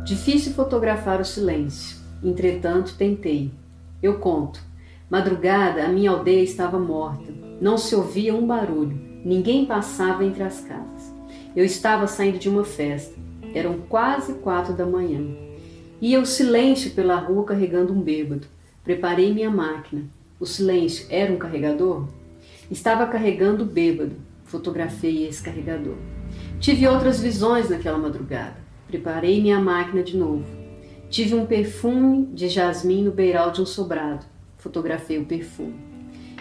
Difícil fotografar o silêncio, entretanto tentei. Eu conto. Madrugada, a minha aldeia estava morta. Não se ouvia um barulho. Ninguém passava entre as casas. Eu estava saindo de uma festa. Eram quase 4 da manhã. Ia o silêncio pela rua carregando um bêbado. Preparei minha máquina. O silêncio era um carregador? Estava carregando o bêbado. Fotografei esse carregador. Tive outras visões naquela madrugada. Preparei minha máquina de novo. Tive um perfume de jasmim no beiral de um sobrado. Fotografei o perfume.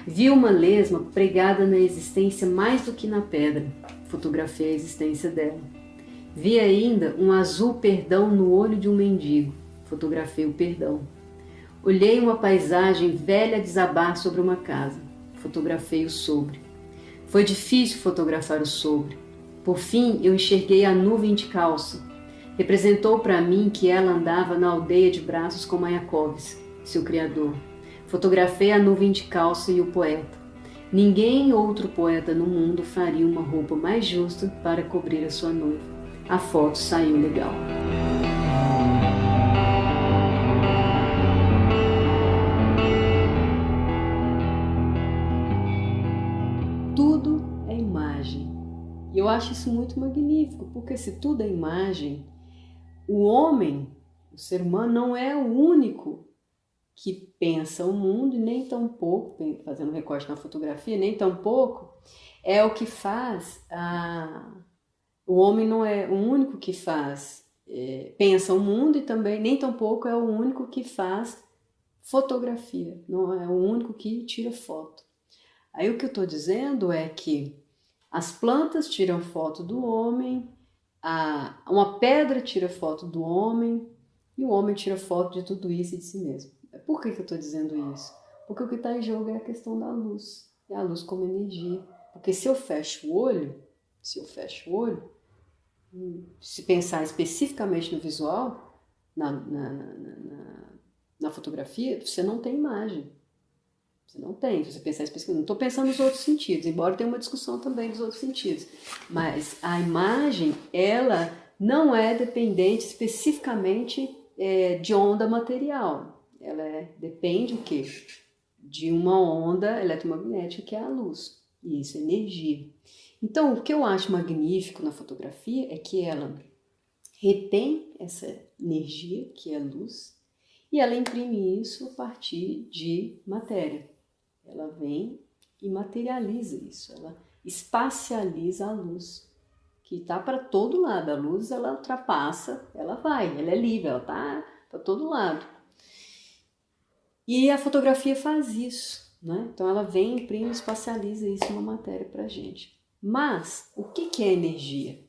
Vi uma lesma pregada na existência mais do que na pedra. Fotografei a existência dela. Vi ainda um azul perdão no olho de um mendigo. Fotografei o perdão. Olhei uma paisagem velha desabar sobre uma casa. Fotografei o sobre. Foi difícil fotografar o sobre. Por fim, eu enxerguei a nuvem de calça. Representou para mim que ela andava na aldeia de braços com Mayakovsky, seu criador. Fotografei a nuvem de calça e o poeta. Ninguém outro poeta no mundo faria uma roupa mais justa para cobrir a sua noiva. A foto saiu legal. Tudo é imagem. E eu acho isso muito magnífico, porque se tudo é imagem, o homem, o ser humano, não é o único que pensa o mundo, e nem tampouco, fazendo recorte na fotografia, nem tampouco é o que faz, o homem não é o único que pensa o mundo, e também nem tampouco é o único que faz fotografia, não é o único que tira foto. Aí o que eu estou dizendo é que as plantas tiram foto do homem, uma pedra tira foto do homem, e o homem tira foto de tudo isso e de si mesmo. Por que eu estou dizendo isso? Porque o que está em jogo é a questão da luz. É a luz como energia. Porque se eu fecho o olho, se pensar especificamente no visual, na fotografia, você não tem imagem. Você não tem, se você pensar especificamente. Não estou pensando nos outros sentidos, embora tenha uma discussão também dos outros sentidos. Mas a imagem, ela não é dependente especificamente de onda material. Ela depende o quê? De uma onda eletromagnética, que é a luz. E isso é energia. Então, o que eu acho magnífico na fotografia é que ela retém essa energia, que é a luz, e ela imprime isso a partir de matéria. Ela vem e materializa isso, ela espacializa a luz, que está para todo lado. A luz, ela ultrapassa, ela vai, ela é livre, ela está para todo lado. E a fotografia faz isso, né? Então ela vem, imprime, espacializa isso numa matéria para a gente. Mas o que é energia?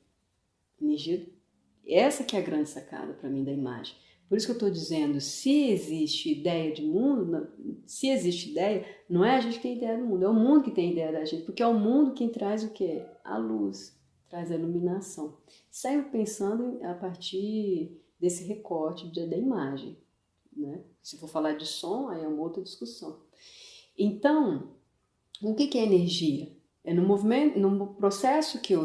Energia, essa que é a grande sacada para mim da imagem. Por isso que eu estou dizendo, se existe ideia de mundo, se existe ideia, não é a gente que tem ideia do mundo, é o mundo que tem ideia da gente, porque é o mundo quem traz o quê? A luz, traz a iluminação. Sempre pensando a partir desse recorte da imagem, né? Se for falar de som, aí é uma outra discussão. Então, o que é energia? É no movimento, no processo que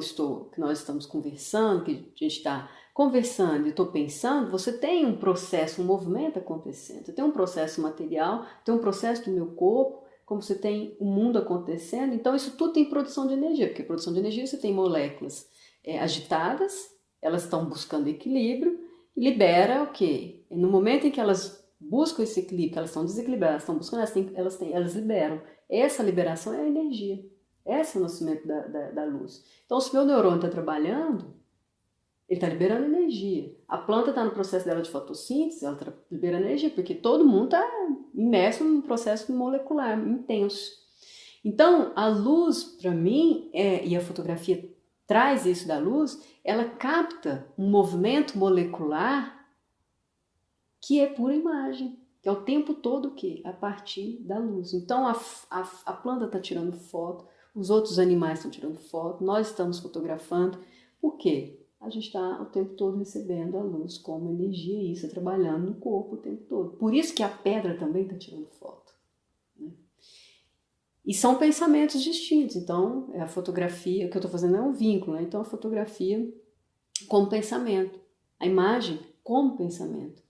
nós estamos conversando, que a gente está conversando e estou pensando, você tem um processo, um movimento acontecendo. Você tem um processo material, tem um processo do meu corpo, como você tem o mundo acontecendo. Então, isso tudo tem produção de energia, porque produção de energia você tem moléculas agitadas, elas estão buscando equilíbrio, e libera o quê? No momento em que elas buscam esse equilíbrio, que elas estão desequilibradas, estão buscando, elas liberam. Essa liberação é a energia. Esse é o nascimento da luz. Então, se o meu neurônio está trabalhando, ele está liberando energia. A planta está no processo dela de fotossíntese, ela está liberando energia, porque todo mundo está imerso num processo molecular intenso. Então, a luz, para mim, e a fotografia traz isso da luz, ela capta um movimento molecular que é pura imagem, que é o tempo todo o quê? A partir da luz. Então, a planta está tirando foto, os outros animais estão tirando foto, nós estamos fotografando. Por quê? A gente está o tempo todo recebendo a luz como energia, e isso trabalhando no corpo o tempo todo. Por isso que a pedra também está tirando foto, né? E são pensamentos distintos. Então, a fotografia, o que eu estou fazendo é um vínculo, né? Então, a fotografia como pensamento. A imagem como pensamento,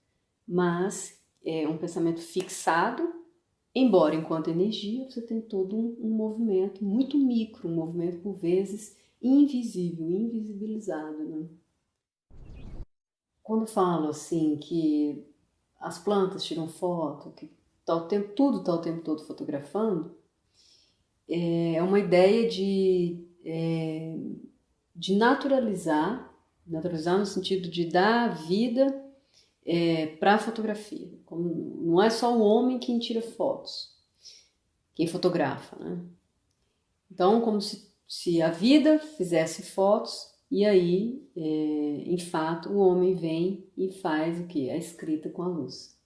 mas é um pensamento fixado, embora enquanto energia você tem todo um movimento muito micro, um movimento por vezes invisível, invisibilizado, né? Quando eu falo assim que as plantas tiram foto, que tá o tempo, tudo está o tempo todo fotografando, é uma ideia de naturalizar no sentido de dar vida para a fotografia. Como não é só o homem quem tira fotos, quem fotografa, né? Então, como se a vida fizesse fotos e aí, em fato, o homem vem e faz o quê? A escrita com a luz.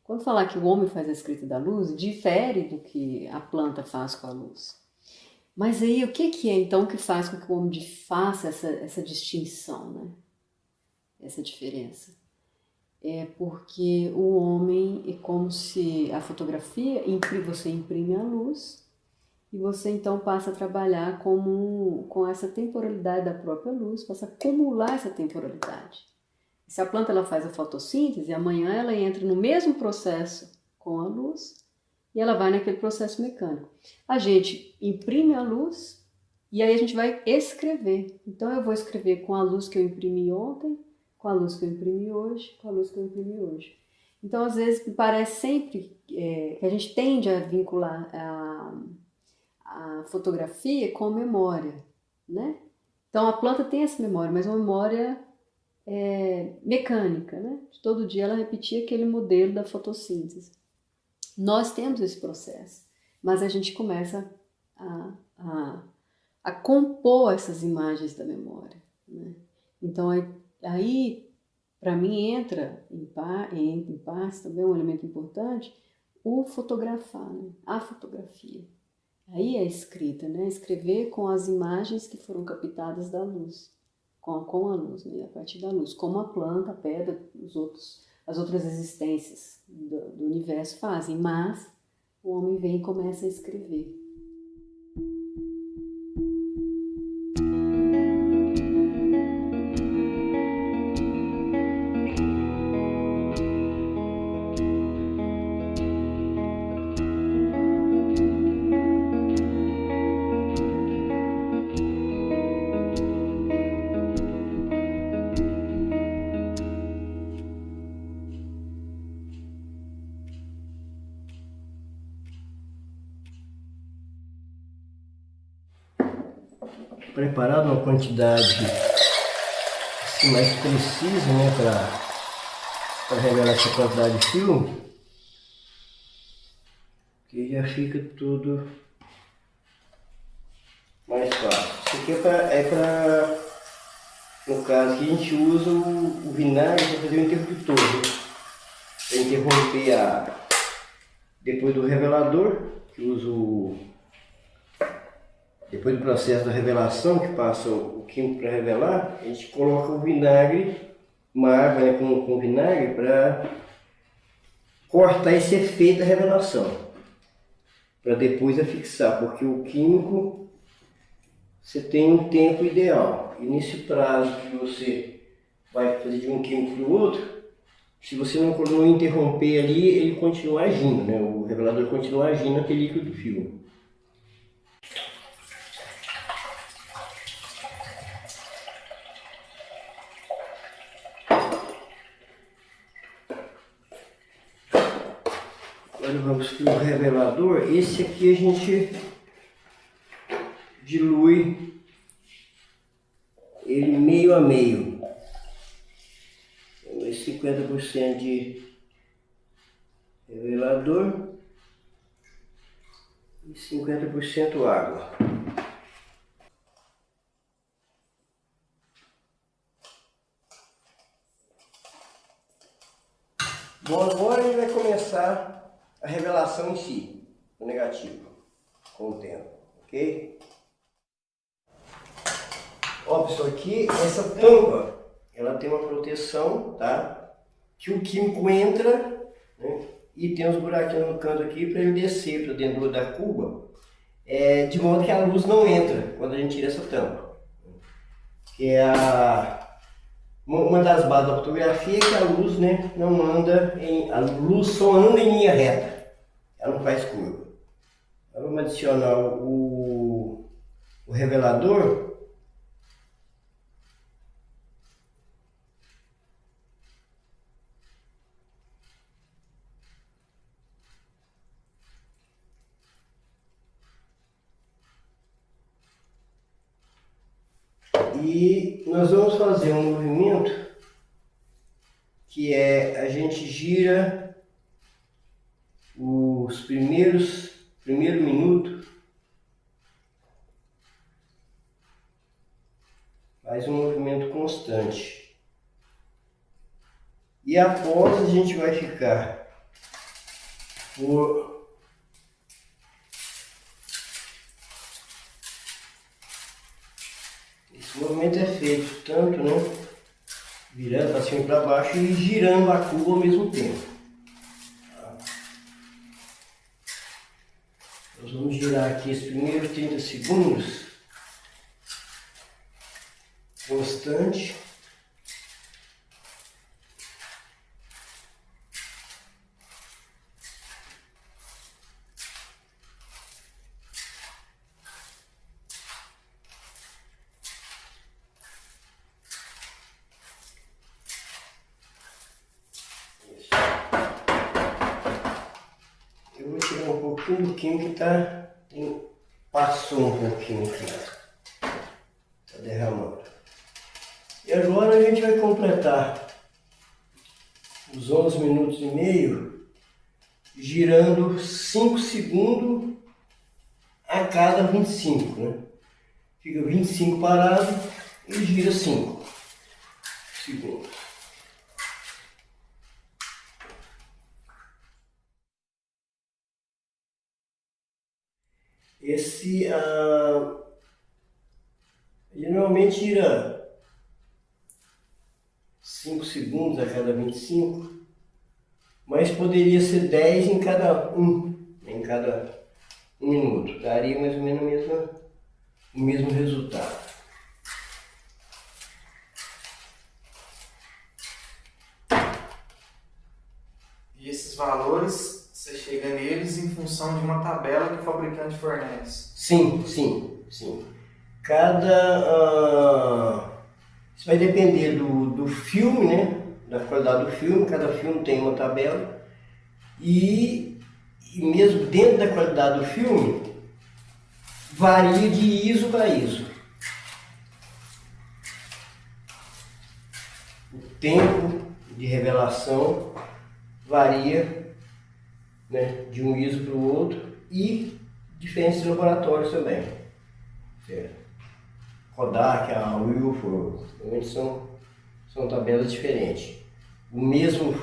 Quando falar que o homem faz a escrita da luz, difere do que a planta faz com a luz. Mas aí, o que é então que faz com que o homem faça essa distinção, né? Essa diferença? É porque o homem é como se a fotografia, você imprime a luz e você então passa a trabalhar com essa temporalidade da própria luz, passa a acumular essa temporalidade. Se a planta ela faz a fotossíntese, amanhã ela entra no mesmo processo com a luz e ela vai naquele processo mecânico. A gente imprime a luz e aí a gente vai escrever. Então eu vou escrever com a luz que eu imprimi ontem, com a luz que eu imprimi hoje, com a luz que eu imprimi hoje. Então às vezes me parece sempre que a gente tende a vincular a fotografia com memória, né? Então a planta tem essa memória, mas uma memória mecânica, né? Todo dia ela repetia aquele modelo da fotossíntese. Nós temos esse processo, mas a gente começa a compor essas imagens da memória, né? Então aí para mim entra em parte também um elemento importante, o fotografar, né? A fotografia. Aí é a escrita, né? Escrever com as imagens que foram captadas da luz, com a luz, né? A partir da luz, como a planta, a pedra, as outras existências do universo fazem, mas o homem vem e começa a escrever. Preparado uma quantidade assim, mais precisa, né, para revelar essa quantidade de filme, que já fica tudo mais fácil. Isso aqui no caso que a gente usa o vinagre para fazer o interruptor, né? Para interromper depois do revelador, que uso depois do processo da revelação, que passa o químico para revelar, a gente coloca o vinagre, uma água, né, com vinagre, para cortar esse efeito da revelação, para depois afixar, porque o químico você tem um tempo ideal, e nesse prazo que você vai fazer de um químico para o outro, se você não interromper ali, ele continua agindo, né? O revelador continua agindo naquele líquido do filme. Agora vamos para o revelador. Esse aqui a gente dilui ele meio a meio. 50% de revelador e 50% água. Bom, agora a gente vai começar a revelação em si, o negativo, com o tempo, ok? Ó, pessoal, aqui essa tampa, ela tem uma proteção, tá? Que o químico entra, né? E tem uns buraquinhos no canto aqui para ele descer para dentro da cuba, de modo que a luz não entra quando a gente tira essa tampa. Que é Uma das bases da fotografia é que a luz, né, não anda a luz só anda em linha reta, ela não faz curva. Agora vamos adicionar o revelador. E nós vamos fazer um movimento que é a gente gira os primeiro minuto, faz um movimento constante. E após a gente vai ficar por esse movimento é feito tanto, né, virando para cima e para baixo e girando a curva ao mesmo tempo. Nós vamos girar aqui os primeiros 30 segundos constante. Eu vou tirar um pouquinho do químico que passou um pouquinho aqui, está derramando. E agora a gente vai completar os 11 minutos e meio girando 5 segundos a cada 25, né? Fica 25 parado e gira 5 segundos. Esse geralmente gira 5 segundos a cada 25, mas poderia ser 10 em cada um minuto. Daria mais ou menos o mesmo resultado. E esses valores, você chega neles em função de uma tabela que o fabricante fornece? Sim. Isso vai depender do filme, né? Da qualidade do filme. Cada filme tem uma tabela. E mesmo dentro da qualidade do filme, varia de ISO para ISO. O tempo de revelação varia, né, de um ISO para o outro e diferentes laboratórios também. Certo? Kodak, a Wilford, realmente são tabelas diferentes. O mesmo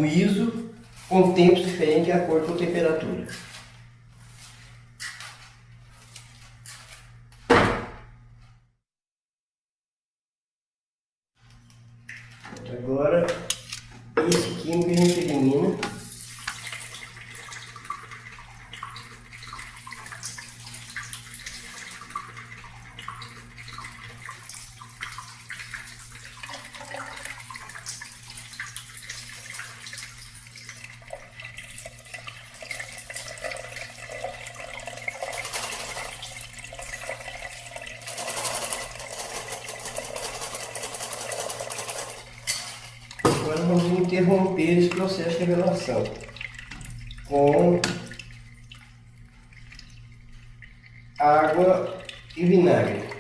ISO com tempos diferentes de acordo com a temperatura. Agora, esse químico a gente elimina. Agora vamos interromper esse processo de revelação com água e vinagre.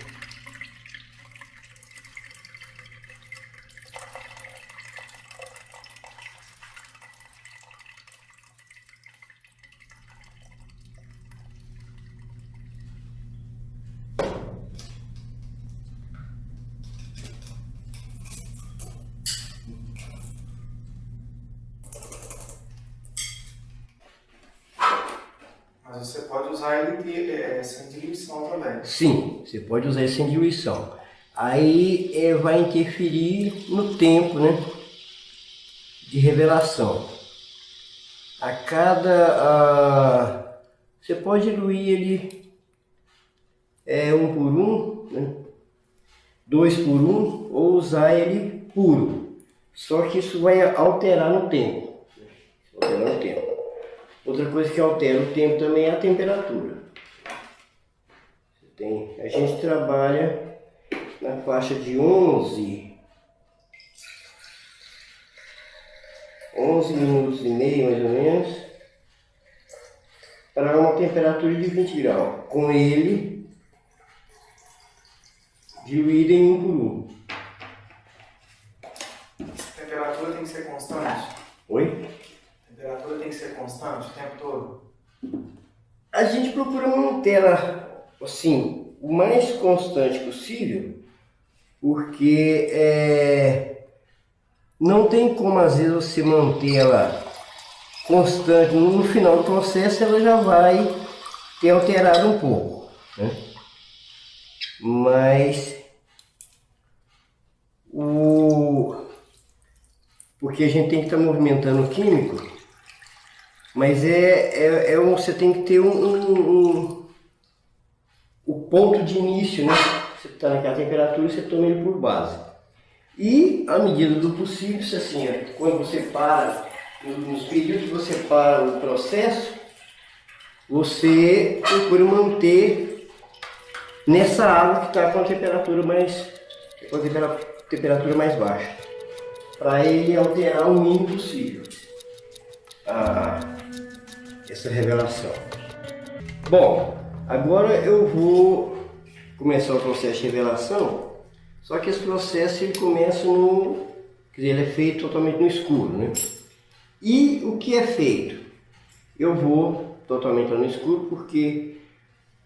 Mas você pode usar ele sem diluição também. Sim, você pode usar isso sem diluição. Aí vai interferir no tempo, né, de revelação. A cada... você pode diluir ele um por um, né, 2 por 1 ou usar ele puro. Só que isso vai alterar no tempo. Alterar no tempo. Outra coisa que altera o tempo também é a temperatura. A gente trabalha na faixa de 11 minutos e meio mais ou menos, para uma temperatura de 20 graus, com ele diluído em 1 por 1. A temperatura tem que ser constante? Oi? A temperatura tem que ser constante o tempo todo? A gente procura manter ela assim, o mais constante possível, porque não tem como às vezes você manter ela constante. No final do processo ela já vai ter alterado um pouco, né? Mas porque a gente tem que estar movimentando o químico, mas você tem que ter o ponto de início, né? Você está naquela temperatura e você toma ele por base. E, à medida do possível, assim, quando você para, nos períodos que você para o processo, você procura manter nessa água que está com a temperatura mais baixa, para ele alterar o mínimo possível essa revelação. Bom, agora eu vou começar o processo de revelação, só que esse processo ele começa quer dizer, ele é feito totalmente no escuro, né? E o que é feito? Eu vou totalmente no escuro porque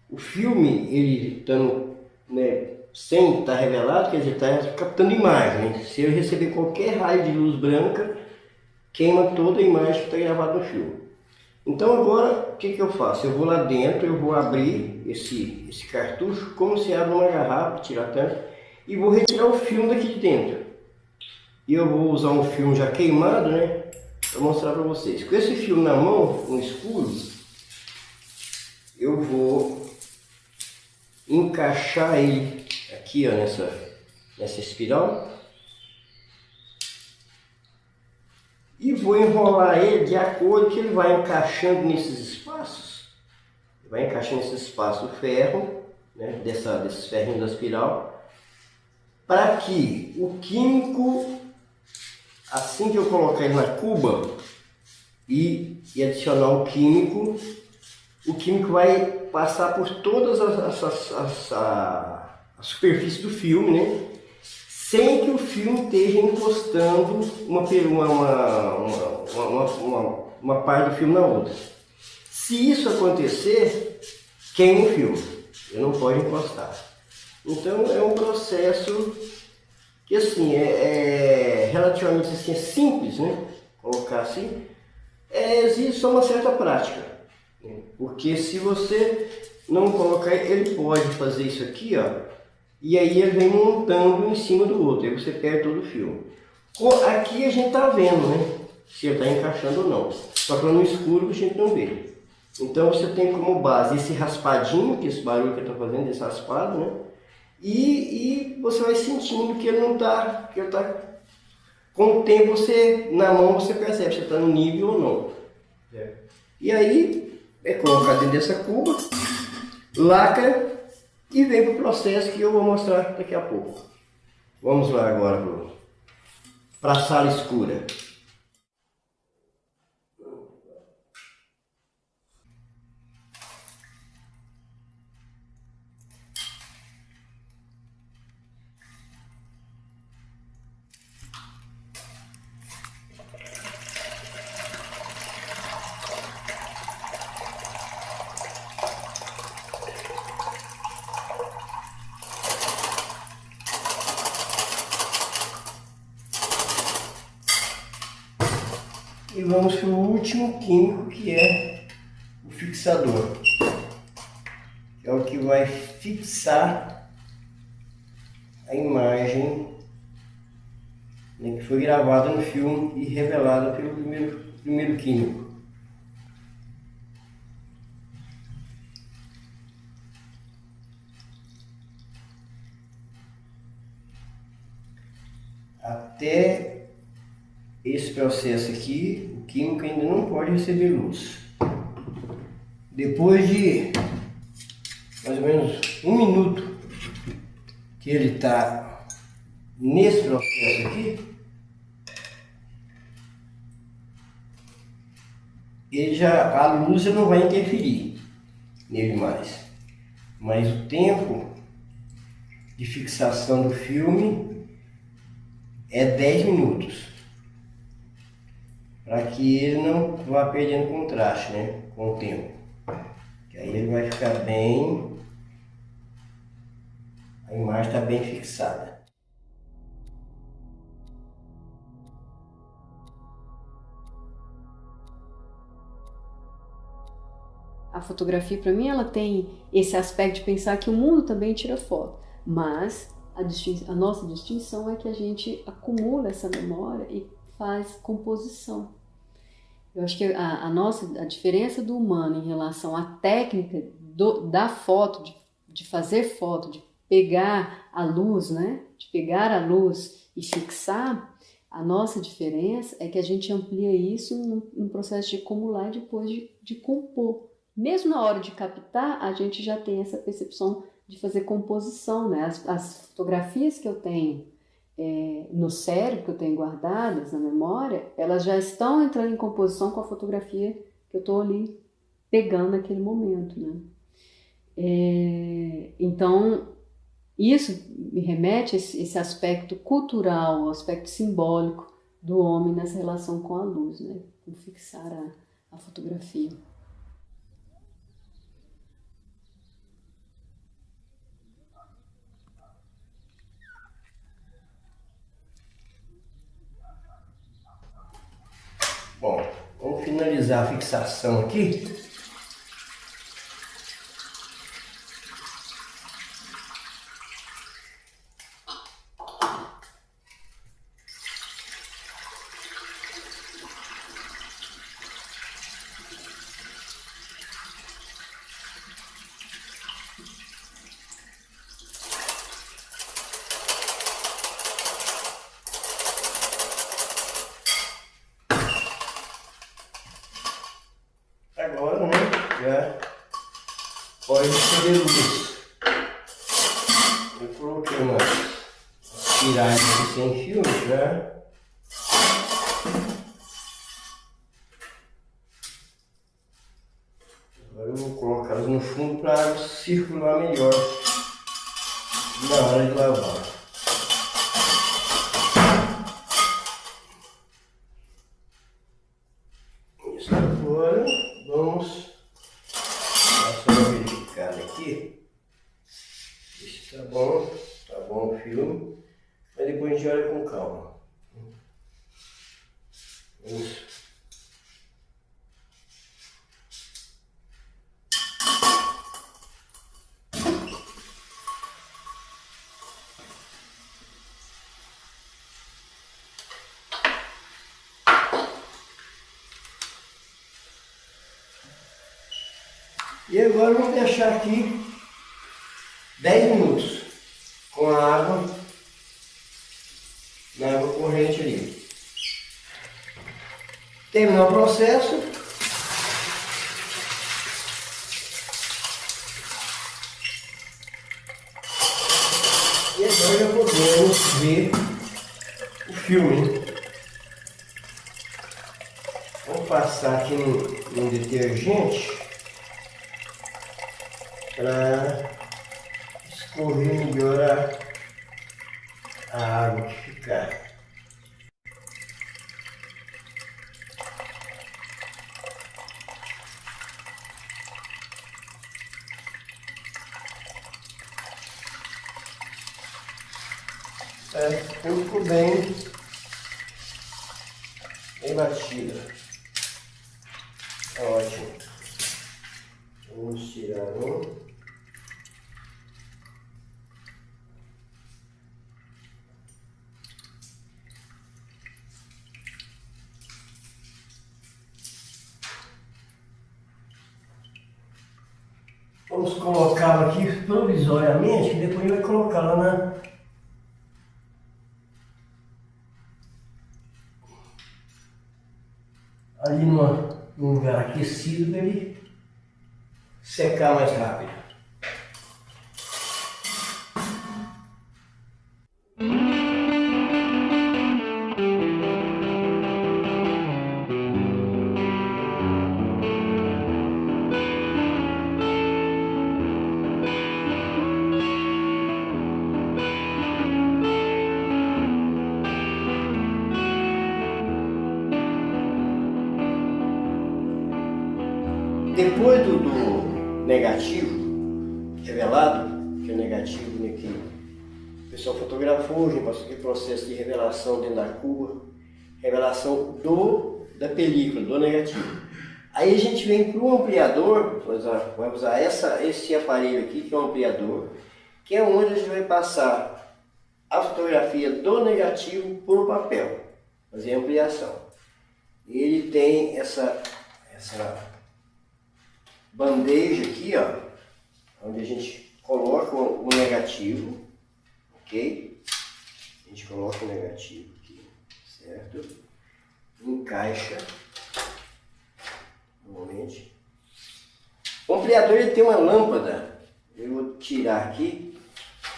o filme, ele estando, né, sem estar revelado, quer dizer, está captando imagem, né? Se eu receber qualquer raio de luz branca, queima toda a imagem que está gravada no filme. Então agora, o que eu faço? Eu vou lá dentro, eu vou abrir esse cartucho, como se abre uma garrafa, tirar a tampa, e vou retirar o filme daqui de dentro. E eu vou usar um filme já queimado, né, para mostrar para vocês. Com esse filme na mão, no escuro, eu vou encaixar ele aqui, ó, nessa espiral. E vou enrolar ele de acordo que ele vai encaixando nesses espaços. Ele vai encaixando nesses espaços do ferro, né, desses ferrinhos da espiral, para que o químico, assim que eu colocar ele na cuba e adicionar o químico vai passar por todas a superfície do filme, né? Sem que o filme esteja encostando uma parte do filme na outra. Se isso acontecer, queima o filme, ele não pode encostar. Então é um processo que assim, é relativamente assim, simples, né? Colocar assim, exige só uma certa prática, né? Porque se você não colocar, ele pode fazer isso aqui, ó, e aí ele vem montando em cima do outro, aí você perde todo o filme. Aqui a gente tá vendo, né, se ele está encaixando ou não, só que no escuro a gente não vê. Então você tem como base esse raspadinho, que esse barulho que ele está fazendo, esse raspado, né, e você vai sentindo que ele não está, que ele está, com o tempo na mão você percebe se está no nível ou não. E aí é colocar dentro dessa cuba, lacra e vem para o processo que eu vou mostrar daqui a pouco. Vamos lá agora para a sala escura. E vamos para o último químico, que é o fixador, que é o que vai fixar a imagem, né, que foi gravada no filme e revelada pelo primeiro químico. até esse processo aqui, o químico ainda não pode receber luz. Depois de mais ou menos 1 minuto que ele está nesse processo aqui, a luz já não vai interferir nele mais. Mas o tempo de fixação do filme é 10 minutos. Para que ele não vá perdendo contraste, né, com o tempo. Que aí ele vai ficar bem, a imagem está bem fixada. A fotografia, para mim, ela tem esse aspecto de pensar que o mundo também tira foto, mas a nossa distinção é que a gente acumula essa memória e faz composição. Eu acho que a diferença do humano em relação à técnica da foto, de fazer foto, de pegar a luz, né? De pegar a luz e fixar, a nossa diferença é que a gente amplia isso num processo de acumular e depois de compor. Mesmo na hora de captar, a gente já tem essa percepção de fazer composição, né? As fotografias que eu tenho no cérebro, que eu tenho guardadas na memória, elas já estão entrando em composição com a fotografia que eu estou ali pegando naquele momento, né? Então, isso me remete a esse aspecto cultural, o aspecto simbólico do homem nessa relação com a luz, né? Com fixar a fotografia. Bom, vamos finalizar a fixação aqui. Agora, né, já pode receber luz. Eu coloquei umas tiragens aqui sem fio já. Agora eu vou colocá-las no fundo para a água circular melhor na hora de lavar. Isso agora. Vamos só verificar aqui. Isso tá bom o filme, mas depois a gente olha com calma. Vamos. E agora vamos deixar aqui 10 minutos com a água, na água corrente ali. Terminar o processo. E agora já podemos ver o filme. Vamos passar aqui no detergente para escorrer melhor a água que ficar. Tudo ficou bem batida. Ótimo. Vamos tirar um. Vamos colocá-lo aqui provisoriamente, e depois vai colocar lá ali num lugar aquecido para ele secar mais rápido. Depois do negativo revelado, que é o negativo, né, que o pessoal fotografou, a gente passou aquele processo de revelação dentro da cuba, revelação da película, do negativo. Aí a gente vem para o ampliador, vai usar esse aparelho aqui, que é um ampliador, que é onde a gente vai passar a fotografia do negativo para o papel, fazer a ampliação. Ele tem essa bandeja aqui, ó, onde a gente coloca o negativo, ok? A gente coloca o negativo aqui, certo? Encaixa, normalmente. O ampliador ele tem uma lâmpada, eu vou tirar aqui,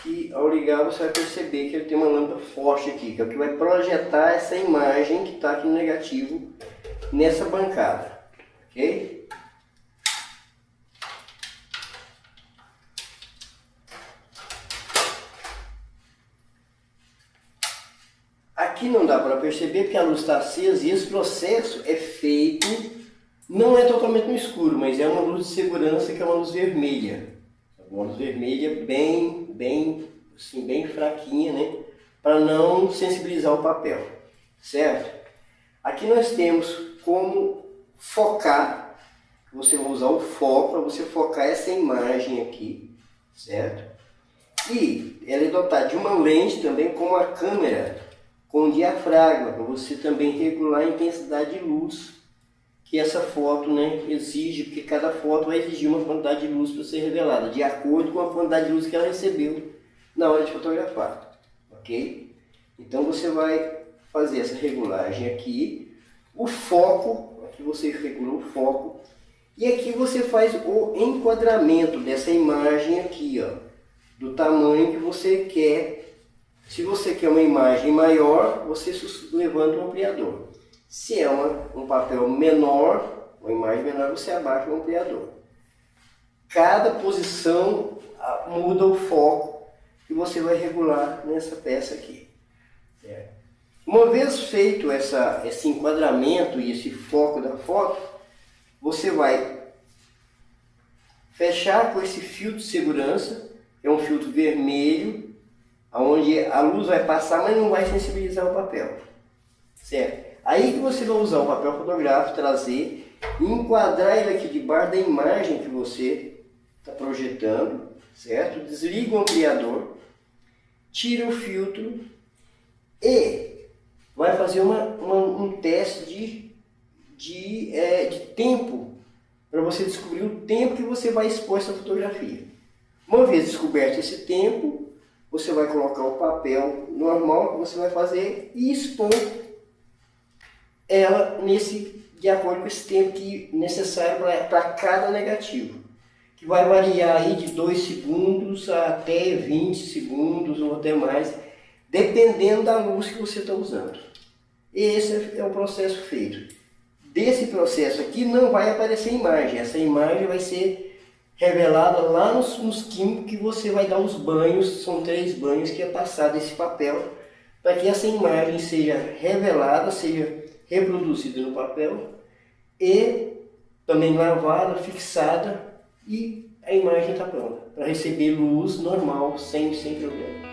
que ao ligar você vai perceber que ele tem uma lâmpada forte aqui, que é o que vai projetar essa imagem que está aqui no negativo nessa bancada, ok? Aqui não dá para perceber porque a luz está acesa e esse processo é feito, não é totalmente no escuro, mas é uma luz de segurança que é uma luz vermelha. Uma luz vermelha bem fraquinha, né? Para não sensibilizar o papel, certo? Aqui nós temos como focar, você vai usar o foco para você focar essa imagem aqui, certo? E ela é dotada de uma lente também com uma câmera com diafragma, para você também regular a intensidade de luz que essa foto, né, exige, porque cada foto vai exigir uma quantidade de luz para ser revelada, de acordo com a quantidade de luz que ela recebeu na hora de fotografar, ok? Então você vai fazer essa regulagem aqui, o foco, aqui você regula o foco, e aqui você faz o enquadramento dessa imagem aqui, ó, do tamanho que você quer. Se você quer uma imagem maior, você levanta o ampliador. Se é um papel menor, uma imagem menor, você abaixa o ampliador. Cada posição muda o foco que você vai regular nessa peça aqui. Certo? Uma vez feito esse enquadramento e esse foco da foto, você vai fechar com esse filtro de segurança, que é um filtro vermelho, onde a luz vai passar, mas não vai sensibilizar o papel, certo? Aí que você vai usar o papel fotográfico, trazer e enquadrar ele aqui debaixo da imagem que você está projetando, certo? Desliga o ampliador, tira o filtro e vai fazer um teste de tempo, para você descobrir o tempo que você vai expor essa fotografia. Uma vez descoberto esse tempo, você vai colocar o papel normal que você vai fazer e expor ela de acordo com esse tempo necessário para cada negativo, que vai variar aí de 2 segundos até 20 segundos ou até mais, dependendo da luz que você está usando. Esse é o processo feito. Desse processo aqui não vai aparecer imagem, essa imagem vai ser revelada lá nos químicos que você vai dar os banhos, são 3 banhos que é passado esse papel, para que essa imagem seja revelada, seja reproduzida no papel e também lavada, fixada e a imagem está pronta para receber luz normal, sem problema.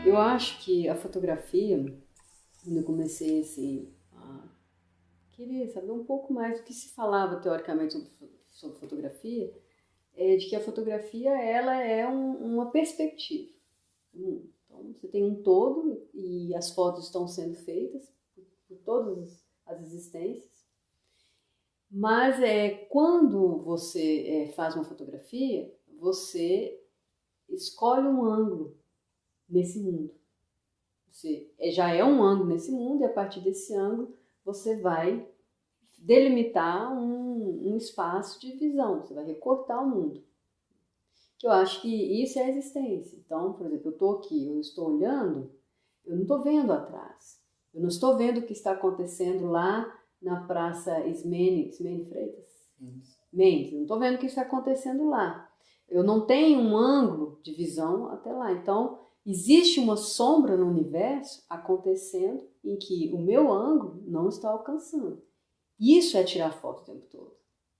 Eu acho que a fotografia, quando eu comecei assim, queria saber um pouco mais do que se falava teoricamente sobre fotografia, de que a fotografia ela é uma perspectiva. Então você tem um todo e as fotos estão sendo feitas por todas as existências, mas quando você faz uma fotografia, você escolhe um ângulo nesse mundo. Você já é um ângulo nesse mundo e a partir desse ângulo você vai delimitar um espaço de visão, você vai recortar o mundo. Que eu acho que isso é a existência. Então, por exemplo, eu estou aqui, eu estou olhando, eu não estou vendo atrás. Eu não estou vendo o que está acontecendo lá na Praça Ismênia Freitas? Mendes. Eu não estou vendo o que está acontecendo lá. Eu não tenho um ângulo de visão até lá. Então, existe uma sombra no universo acontecendo em que o meu ângulo não está alcançando. Isso é tirar foto o tempo todo.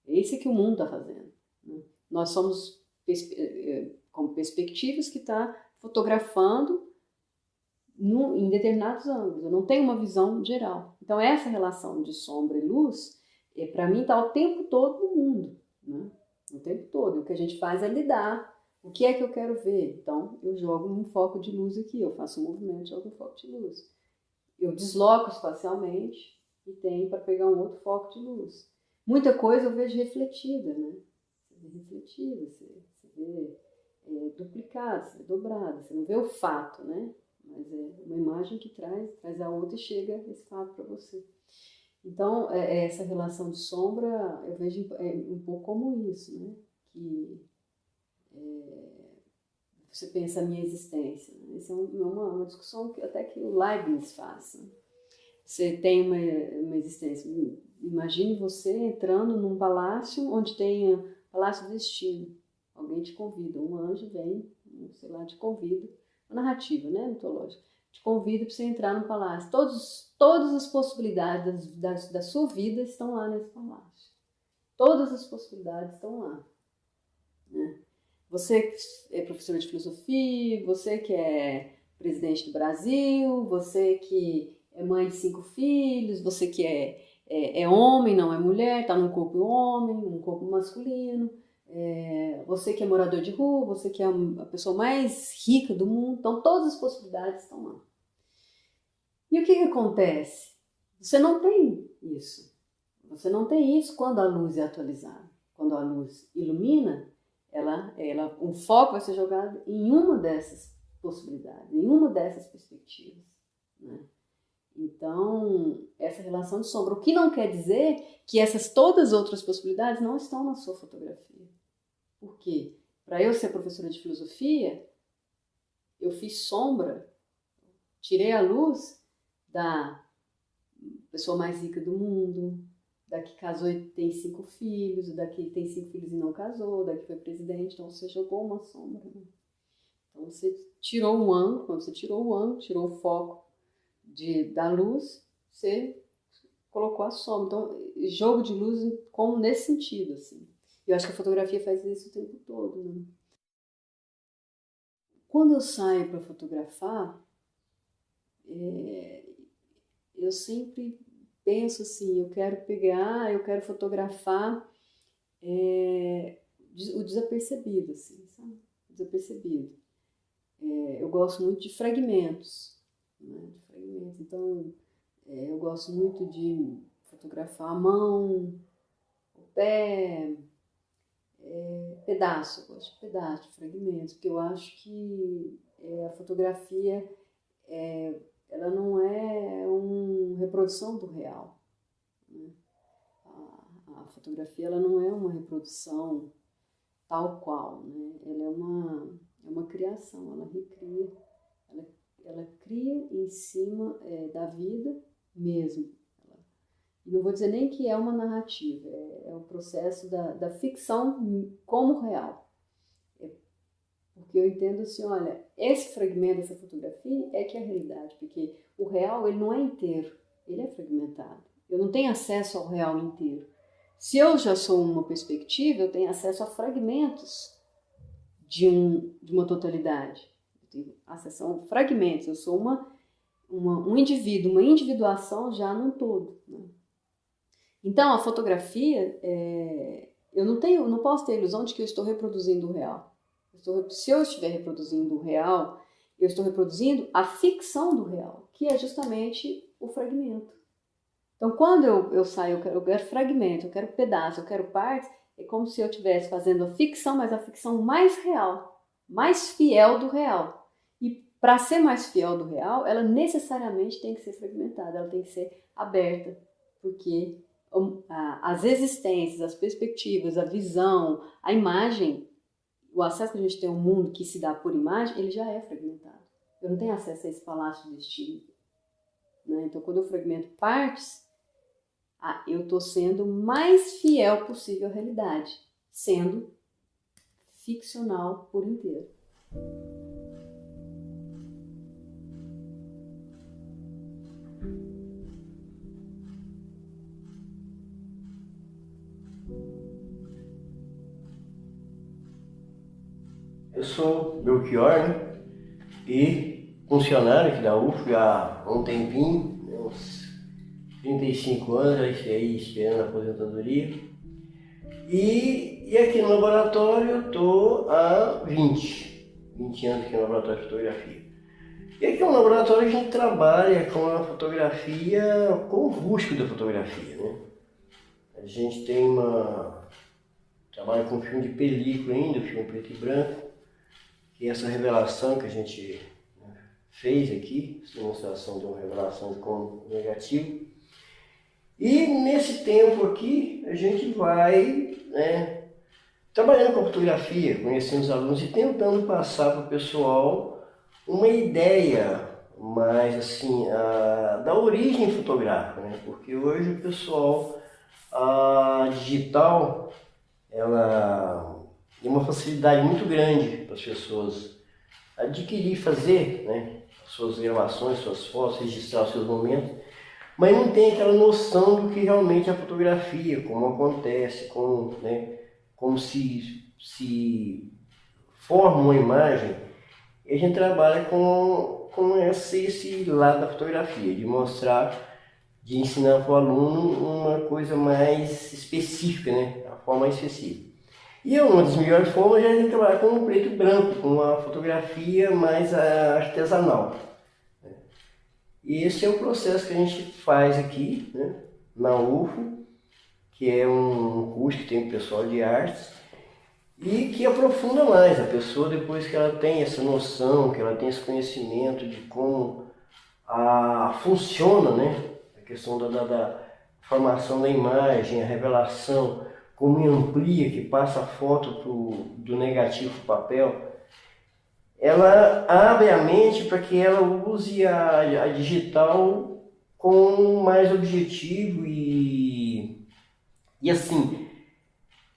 É isso que o mundo está fazendo. Nós somos como perspectivas que está fotografando em determinados ângulos. Eu não tenho uma visão geral. Então, essa relação de sombra e luz, para mim, está o tempo todo no mundo. Né? O tempo todo. E o que a gente faz é lidar. O que é que eu quero ver? Então, eu jogo um foco de luz aqui. Eu faço um movimento, jogo um foco de luz. Eu desloco espacialmente e tenho para pegar um outro foco de luz. Muita coisa eu vejo refletida, né? Você vê refletida, você vê duplicada, você vê dobrada. Você não vê o fato, né? Mas é uma imagem que traz a outra e chega esse fato para você. Então, essa relação de sombra, eu vejo um pouco como isso, né? Que você pensa a minha existência. Né? Essa é uma discussão que até que o Leibniz faz. Né? Você tem uma existência. Imagine você entrando num palácio onde tem Palácio do Destino. Alguém te convida, um anjo vem, sei lá, te convida. Uma narrativa, né, mitológica. Te convida para você entrar no palácio. Todas as possibilidades da sua vida estão lá nesse palácio. Todas as possibilidades estão lá. Né? Você é professora de filosofia, você que é presidente do Brasil, você que é mãe de 5 filhos, você que é homem, não é mulher, está num corpo homem, num corpo masculino, você que é morador de rua, você que é a pessoa mais rica do mundo, então todas as possibilidades estão lá. E o que acontece? Você não tem isso. Você não tem isso quando a luz é atualizada. Quando a luz ilumina, um foco vai ser jogado em uma dessas possibilidades, em uma dessas perspectivas. Né? Então, essa relação de sombra. O que não quer dizer que todas as outras possibilidades não estão na sua fotografia. Por quê? Para eu ser professora de filosofia, eu fiz sombra, tirei a luz da pessoa mais rica do mundo, da que casou e tem 5 filhos, da que tem 5 filhos e não casou, da que foi presidente, então você jogou uma sombra. Né? Então você tirou um ângulo, quando você tirou o ângulo, tirou o foco da luz, você colocou a sombra. Então, jogo de luz como nesse sentido, assim. Eu acho que a fotografia faz isso o tempo todo. Né? Quando eu saio para fotografar, eu sempre penso assim, eu quero fotografar o desapercebido, assim, sabe? Desapercebido. Eu gosto muito de fragmentos, né? Então, eu gosto muito de fotografar a mão, o pé, pedaço, eu gosto de pedaço, de fragmentos, porque eu acho que a fotografia ela não é uma reprodução do real. Né? A fotografia ela não é uma reprodução tal qual, né? Ela é uma criação, ela recria, ela cria em cima da vida mesmo. E não vou dizer nem que é uma narrativa, é o processo da ficção como real. Porque eu entendo assim, olha, esse fragmento dessa fotografia é que é a realidade, porque o real ele não é inteiro, ele é fragmentado. Eu não tenho acesso ao real inteiro. Se eu já sou uma perspectiva, eu tenho acesso a fragmentos de uma totalidade. Eu tenho acesso a fragmentos, eu sou um indivíduo, uma individuação já num todo. Né? Então, a fotografia, eu não posso ter a ilusão de que eu estou reproduzindo o real. Se eu estiver reproduzindo o real, eu estou reproduzindo a ficção do real, que é justamente o fragmento. Então, quando eu saio, eu quero fragmento, eu quero pedaço, eu quero partes, é como se eu estivesse fazendo a ficção, mas a ficção mais real, mais fiel do real. E para ser mais fiel do real, ela necessariamente tem que ser fragmentada, ela tem que ser aberta, porque as existências, as perspectivas, a visão, a imagem, o acesso que a gente tem ao mundo que se dá por imagem, ele já é fragmentado. Eu não tenho acesso a esse palácio do destino. Né? Então, quando eu fragmento partes, eu estou sendo o mais fiel possível à realidade, sendo ficcional por inteiro. Eu sou Belchior, né? E funcionário aqui da UF há um tempinho, né? Uns 35 anos, já aí esperando a aposentadoria. E aqui no laboratório eu estou há 20 anos aqui no laboratório de fotografia. E aqui é um laboratório que a gente trabalha com a fotografia, com o rústico da fotografia, né? A gente trabalha com filme de película ainda, filme preto e branco. E essa revelação que a gente fez aqui, essa demonstração de uma revelação de cômodo negativo. E nesse tempo aqui, a gente vai trabalhando com a fotografia, conhecendo os alunos e tentando passar para o pessoal uma ideia mais assim, da origem fotográfica, né? Porque hoje o pessoal, a digital, ela tem uma facilidade muito grande para as pessoas adquirir, fazer, né, suas gravações, suas fotos, registrar os seus momentos, mas não tem aquela noção do que realmente é a fotografia, como acontece, como se forma uma imagem. E a gente trabalha com esse lado da fotografia, de mostrar, de ensinar para o aluno uma coisa mais específica, né, a forma mais específica. E uma das melhores formas é a gente trabalhar com o preto e branco, com uma fotografia mais artesanal. E esse é o processo que a gente faz aqui, né, na UFO, que é um curso que tem o pessoal de artes, e que aprofunda mais a pessoa depois que ela tem essa noção, que ela tem esse conhecimento de como funciona, né, a questão da formação da imagem, a revelação, como amplia, que passa a foto do negativo para o papel, ela abre a mente para que ela use a digital com mais objetivo e assim,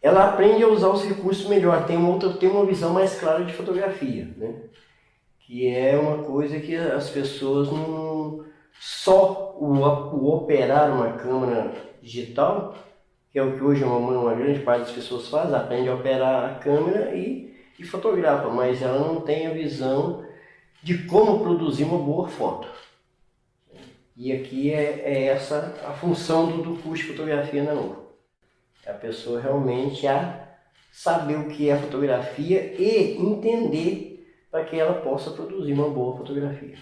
ela aprende a usar os recursos melhor, tem uma visão mais clara de fotografia, né? Que é uma coisa que as pessoas não... Só o operar uma câmera digital, que é o que hoje uma grande parte das pessoas faz, aprende a operar a câmera e fotografa, mas ela não tem a visão de como produzir uma boa foto. E aqui é essa a função do curso de fotografia na UFO. É a pessoa realmente saber o que é a fotografia e entender para que ela possa produzir uma boa fotografia.